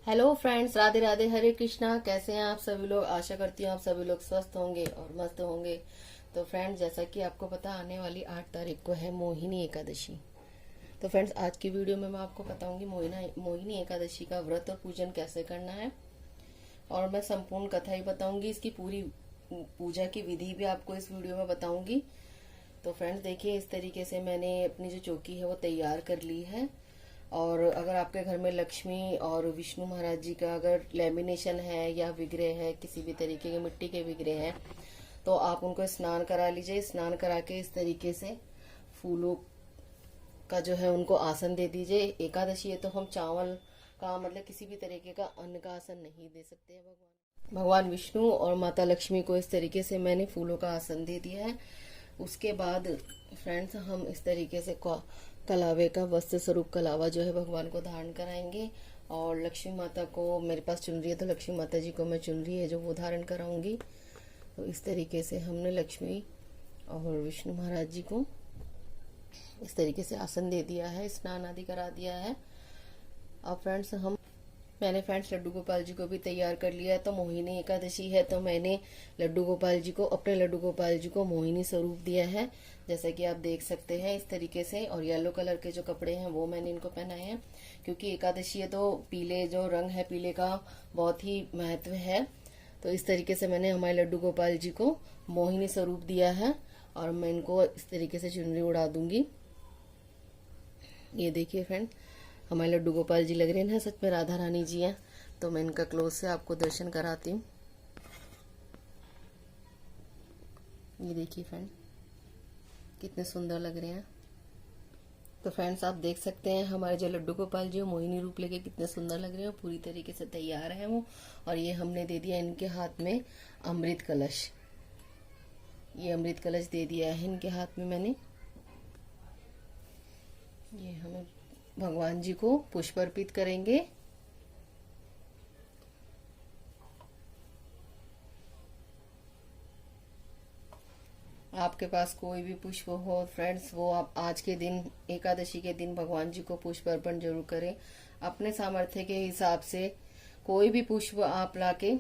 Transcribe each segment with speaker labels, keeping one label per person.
Speaker 1: Hello friends, Radhe Radhe, हरे कृष्णा। कैसे हैं आप सभी लोग? आशा करती हूँ आप सभी लोग स्वस्थ होंगे और मस्त होंगे। तो फ्रेंड्स, जैसा कि आपको पता, आने वाली 8 तारीख को है मोहिनी एकादशी। तो फ्रेंड्स, आज की वीडियो में मैं आपको बताऊंगी मोहिनी एकादशी का व्रत और पूजन कैसे करना है, और मैं संपूर्ण कथा ही बताऊंगी। इसकी पूरी पूजा की विधि भी आपको इस वीडियो में बताऊंगी। तो फ्रेंड्स देखिए, इस तरीके से मैंने अपनी जो चौकी है वो तैयार कर ली है। और अगर आपके घर में लक्ष्मी और विष्णु महाराज जी का अगर लेमिनेशन है या विग्रह है, किसी भी तरीके के मिट्टी के विग्रह है, तो आप उनको स्नान करा लीजिए। स्नान करा के इस तरीके से फूलों का जो है उनको आसन दे दीजिए। एकादशी है तो हम चावल का मतलब किसी भी तरीके का अन्न का आसन नहीं दे सकते हैं। भगवान विष्णु और माता लक्ष्मी को इस तरीके से मैंने फूलों का आसन दे दिया है। उसके बाद फ्रेंड्स, हम इस तरीके से कलावे का वस्त्र स्वरूप कलावा जो है भगवान को धारण कराएंगे। और लक्ष्मी माता को, मेरे पास चुनरी है तो लक्ष्मी माता जी को मैं चुनरी है जो वो धारण कराऊंगी। तो इस तरीके से हमने लक्ष्मी और विष्णु महाराज जी को इस तरीके से आसन दे दिया है, स्नान आदि करा दिया है। अब फ्रेंड्स, मैंने फ्रेंड्स लड्डू गोपाल जी को भी तैयार कर लिया है। तो मोहिनी एकादशी है तो मैंने अपने लड्डू गोपाल जी को मोहिनी स्वरूप दिया है, जैसा कि आप देख सकते हैं इस तरीके से। और येलो कलर के जो कपड़े हैं वो मैंने इनको पहनाए हैं, क्योंकि एकादशी है तो पीले जो रंग है, पीले का बहुत ही महत्व है। तो इस तरीके से मैंने हमारे लड्डू गोपाल जी को मोहिनी स्वरूप दिया है। और मैं इनको इस तरीके से चुनरी उड़ा दूंगी। ये देखिए फ्रेंड, हमारे लड्डू गोपाल जी लग रहे हैं ना, सच में राधा रानी जी हैं। तो मैं इनका क्लोज से आपको दर्शन कराती हूँ। ये देखिए फ्रेंड, कितने सुंदर लग रहे हैं। तो फ्रेंड्स, आप देख सकते हैं हमारे जो लड्डू गोपाल जी मोहिनी रूप लेके कितने सुंदर लग रहे हैं। पूरी तरीके से तैयार है वो। और ये हमने दे दिया इनके हाथ में अमृत कलश। ये अमृत कलश दे दिया है इनके हाथ में मैंने। ये हमें भगवान जी को पुष्प अर्पित करेंगे। आपके पास कोई भी पुष्प हो फ्रेंड्स, वो आप आज के दिन, एकादशी के दिन, भगवान जी को पुष्प अर्पण जरूर करें। अपने सामर्थ्य के हिसाब से कोई भी पुष्प आप लाके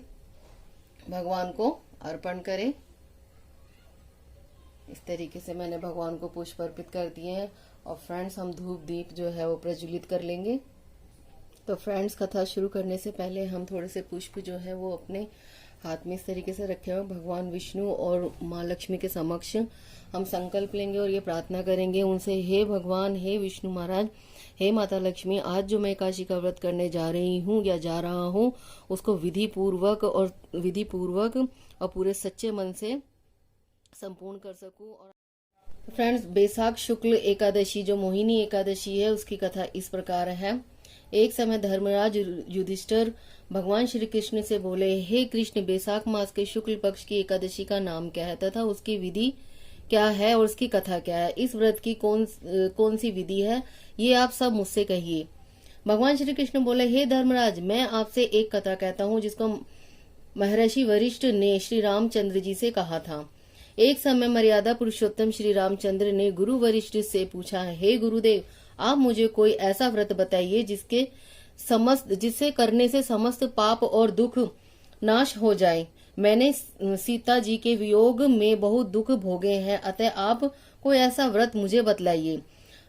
Speaker 1: भगवान को अर्पण करें। इस तरीके से मैंने भगवान को पुष्प अर्पित कर दिए हैं। और फ्रेंड्स, हम धूप दीप जो है वो प्रज्वलित कर लेंगे। तो फ्रेंड्स, कथा शुरू करने से पहले हम थोड़े से पुष्प जो है वो अपने हाथ में इस तरीके से रखे हुए भगवान विष्णु और माँ लक्ष्मी के समक्ष हम संकल्प लेंगे और ये प्रार्थना करेंगे उनसे, हे भगवान, हे विष्णु महाराज, हे माता लक्ष्मी, आज जो मैं एकादशी का व्रत करने जा रही हूँ या जा रहा हूँ, उसको विधि पूर्वक और पूरे सच्चे मन से संपूर्ण कर सकूं। और फ्रेंड्स, बैसाख शुक्ल एकादशी जो मोहिनी एकादशी है उसकी कथा इस प्रकार है। एक समय धर्मराज युधिष्ठिर भगवान श्री कृष्ण से बोले, हे कृष्ण, बैसाख मास के शुक्ल पक्ष की एकादशी का नाम क्या है तथा उसकी विधि क्या है और उसकी कथा क्या है? इस व्रत की कौन सी विधि है, ये आप सब मुझसे कहिए। भगवान श्री कृष्ण बोले, हे धर्मराज, मैं आपसे एक कथा कहता हूँ जिसको महर्षि वरिष्ठ ने श्री रामचंद्र जी से कहा था। एक समय मर्यादा पुरुषोत्तम श्री रामचंद्र ने गुरु वरिष्ठ से पूछा, हे गुरुदेव, आप मुझे कोई ऐसा व्रत बताइए जिससे करने से समस्त पाप और दुख नाश हो जाए। मैंने सीता जी के वियोग में बहुत दुख भोगे हैं, अतः आप कोई ऐसा व्रत मुझे बतलाइए।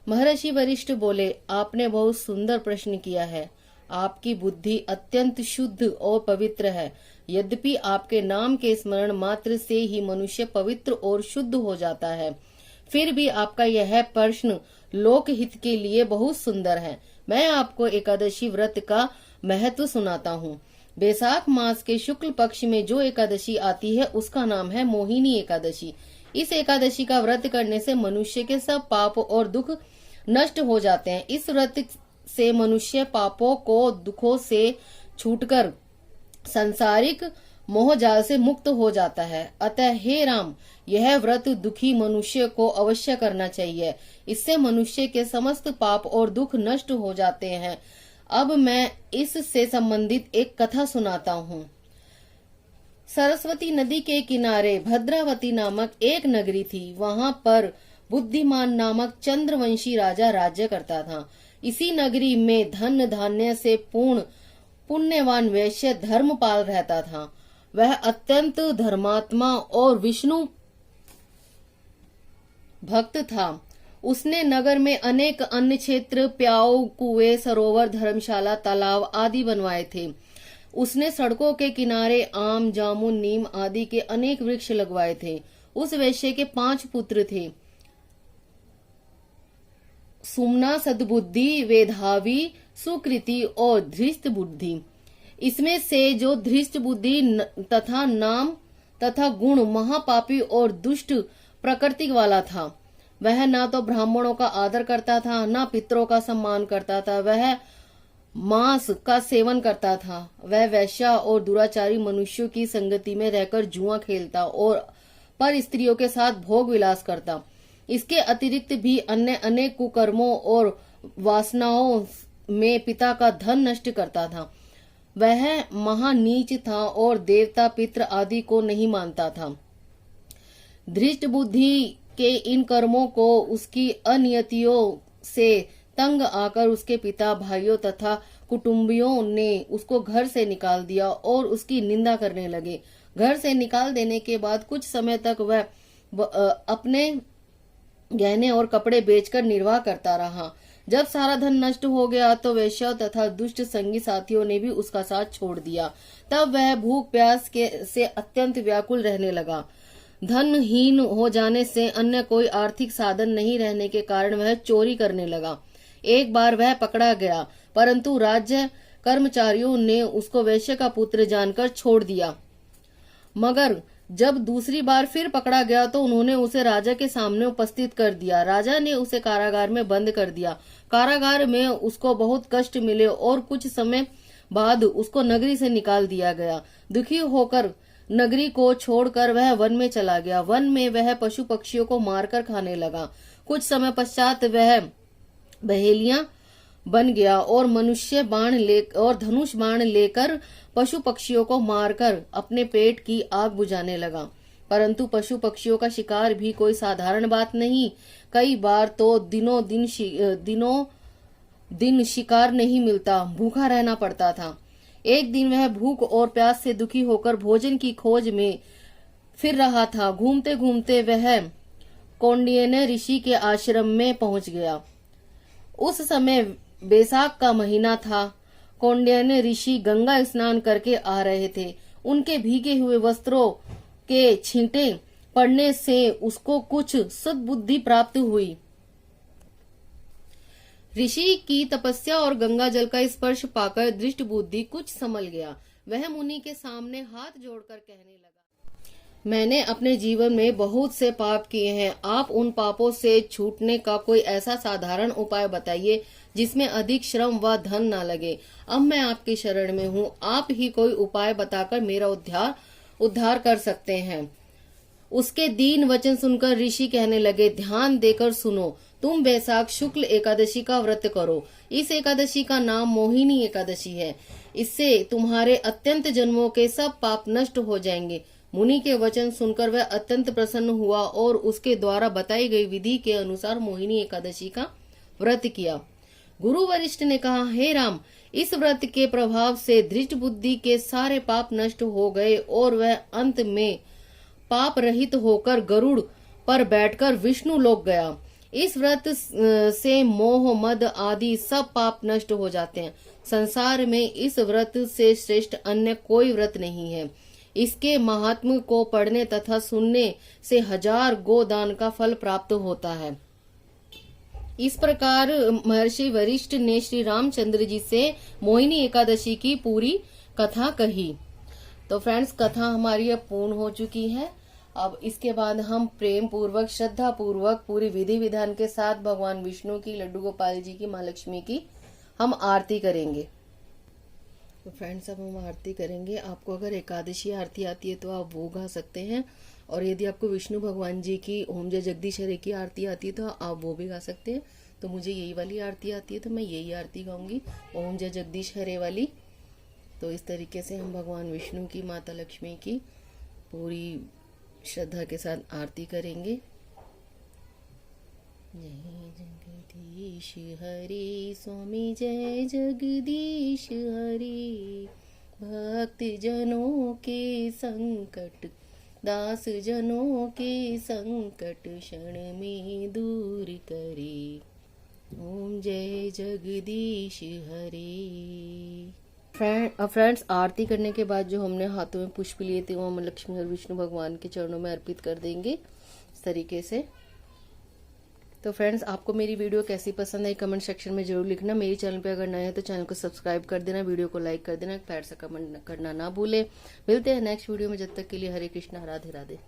Speaker 1: महर्षि वरिष्ठ बोले, आपने बहुत सुंदर प्रश्न किया है। आपकी बुद्धि अत्यंत शुद्ध और पवित्र है। यद्यपि आपके नाम के स्मरण मात्र से ही मनुष्य पवित्र और शुद्ध हो जाता है, फिर भी आपका यह प्रश्न लोकहित के लिए बहुत सुंदर है। मैं आपको एकादशी व्रत का महत्व सुनाता हूँ। बैसाख मास के शुक्ल पक्ष में जो एकादशी आती है उसका नाम है मोहिनी एकादशी। इस एकादशी का व्रत करने से मनुष्य के सब पाप और दुख नष्ट हो जाते हैं। इस व्रत से मनुष्य पापों को दुखों से छूटकर सांसारिक मोह जाल से मुक्त हो जाता है। अतः हे राम, यह व्रत दुखी मनुष्य को अवश्य करना चाहिए। इससे मनुष्य के समस्त पाप और दुख नष्ट हो जाते हैं। अब मैं इससे संबंधित एक कथा सुनाता हूँ। सरस्वती नदी के किनारे भद्रावती नामक एक नगरी थी। वहाँ पर बुद्धिमान नामक चंद्रवंशी राजा राज्य करता था। इसी नगरी में धन धान्य से पूर्ण पुण्यवान वैश्य धर्मपाल रहता था। वह अत्यंत धर्मात्मा और विष्णु भक्त था। उसने नगर में अनेक अन्य क्षेत्र, प्याऊ, कुएं, सरोवर, धर्मशाला, तालाब आदि बनवाए थे। उसने सड़कों के किनारे आम, जामुन, नीम आदि के अनेक वृक्ष लगवाए थे। उस वैश्य के 5 पुत्र थे, सुमना, सद्बुद्धि, वेधावी, सुकृति और धृष्ट बुद्धि। इसमें से जो धृष्ट बुद्धि तथा नाम तथा गुण महापापी और दुष्ट प्रकृति वाला था, वह ना तो ब्राह्मणों का आदर करता था, ना पितरों का सम्मान करता था। वह मांस का सेवन करता था। वह वैश्या और दुराचारी मनुष्यों की संगति में रहकर जुआ खेलता और पर स्त्रियों के साथ भोग विलास करता। इसके अतिरिक्त भी अन्य अनेक कुकर्मों और वासनाओं में पिता का धन नष्ट करता था। वह महानीच था और देवता, पितृ आदि को नहीं मानता था। धृष्ट बुद्धि के इन कर्मों को उसकी अनियतियों से तंग आकर उसके पिता, भाइयों तथा कुटुंबियों ने उसको घर से निकाल दिया और उसकी निंदा करने लगे। घर से निकाल देने के बाद कुछ समय तक वह अपने गहने और कपड़े बेचकर निर्वाह करता रहा। जब सारा धन नष्ट हो गया तो वैश्यों तथा दुष्ट संगी साथियों ने भी उसका साथ छोड़ दिया। तब वह भूख प्यास से अत्यंत व्याकुल रहने लगा। धनहीन हो जाने से अन्य कोई आर्थिक साधन नहीं रहने के कारण वह चोरी करने लगा। एक बार वह पकड़ा गया, परंतु राज्य कर्मचारियों ने उसको वैश्य का पुत्र जानकर छोड़ दिया। मगर जब दूसरी बार फिर पकड़ा गया तो उन्होंने उसे राजा के सामने उपस्थित कर दिया। राजा ने उसे कारागार में बंद कर दिया। कारागार में उसको बहुत कष्ट मिले और कुछ समय बाद उसको नगरी से निकाल दिया गया। दुखी होकर नगरी को छोड़कर वह वन में चला गया। वन में वह पशु पक्षियों को मारकर खाने लगा। कुछ समय पश्चात वह बहेलियां बन गया और मनुष्य बाण और धनुष बाण लेकर पशु पक्षियों को मारकर अपने पेट की आग बुझाने लगा। परंतु पशु पक्षियों का शिकार भी कोई साधारण बात नहीं। कई बार तो दिनों दिन शिकार नहीं मिलता, भूखा रहना पड़ता था। एक दिन वह भूख और प्यास से दुखी होकर भोजन की खोज में फिर रहा था। घूमते घूमते वह कौंडिन्य ऋषि के आश्रम में पहुंच गया। उस समय बैसाख का महीना था। कौंडिन्य ऋषि गंगा स्नान करके आ रहे थे। उनके भीगे हुए वस्त्रों के छींटे पड़ने से उसको कुछ सद्बुद्धि प्राप्त हुई। ऋषि की तपस्या और गंगा जल का स्पर्श पाकर दृष्ट बुद्धि कुछ संभल गया। वह मुनि के सामने हाथ जोड़कर कहने लगा, मैंने अपने जीवन में बहुत से पाप किए हैं। आप उन पापों से छूटने का कोई ऐसा साधारण उपाय बताइए जिसमें अधिक श्रम व धन न लगे। अब मैं आपकी शरण में हूँ। आप ही कोई उपाय बताकर मेरा उद्धार कर सकते हैं। उसके दीन वचन सुनकर ऋषि कहने लगे, ध्यान देकर सुनो। तुम बैसाख शुक्ल एकादशी का व्रत करो। इस एकादशी का नाम मोहिनी एकादशी है। इससे तुम्हारे अत्यंत जन्मों के सब पाप नष्ट हो जाएंगे। मुनि के वचन सुनकर वह अत्यंत प्रसन्न हुआ और उसके द्वारा बताई गई विधि के अनुसार मोहिनी एकादशी का व्रत किया। गुरु वरिष्ठ ने कहा, हे राम, इस व्रत के प्रभाव से धृष्ट बुद्धि के सारे पाप नष्ट हो गए और वह अंत में पाप रहित होकर गरुड़ पर बैठकर विष्णु लोक गया। इस व्रत से मोह, मद आदि सब पाप नष्ट हो जाते हैं। संसार में इस व्रत से श्रेष्ठ अन्य कोई व्रत नहीं है। इसके महात्म्य को पढ़ने तथा सुनने से 1000 गोदान का फल प्राप्त होता है। इस प्रकार महर्षि वरिष्ठ ने श्री रामचंद्र जी से मोहिनी एकादशी की पूरी कथा कही। तो फ्रेंड्स, कथा हमारी अब पूर्ण हो चुकी है। अब इसके बाद हम प्रेम पूर्वक, श्रद्धा पूर्वक, पूरी विधि विधान के साथ भगवान विष्णु की, लड्डू गोपाल जी की, माँ लक्ष्मी की हम आरती करेंगे। तो फ्रेंड्स, अब हम आरती करेंगे। आपको अगर एकादशी आरती आती है तो आप वो गा सकते हैं, और यदि आपको विष्णु भगवान जी की ओम जय जगदीश हरे की आरती आती है तो आप वो भी गा सकते हैं। तो मुझे यही वाली आरती आती है तो मैं यही आरती गाऊंगी, ओम जय जगदीश हरे वाली। तो इस तरीके से हम भगवान विष्णु की, माता लक्ष्मी की पूरी श्रद्धा के साथ आरती करेंगे। जय जगदीश हरे स्वामी जय जगदीश हरे। भक्त जनों के संकट दास जनों के संकट क्षण में दूर करे। ओम जय जगदीश हरे। फ्रेंड्स आरती करने के बाद जो हमने हाथों में पुष्प लिए थे वो हम लक्ष्मी और विष्णु भगवान के चरणों में अर्पित कर देंगे इस तरीके से। तो फ्रेंड्स आपको मेरी वीडियो कैसी पसंद आई कमेंट सेक्शन में जरूर लिखना। मेरे चैनल पे अगर नए हैं तो चैनल को सब्सक्राइब कर देना, वीडियो को लाइक कर देना, प्यार से कमेंट करना ना भूले। मिलते हैं नेक्स्ट वीडियो में, जब तक के लिए हरे कृष्णा राधे राधे।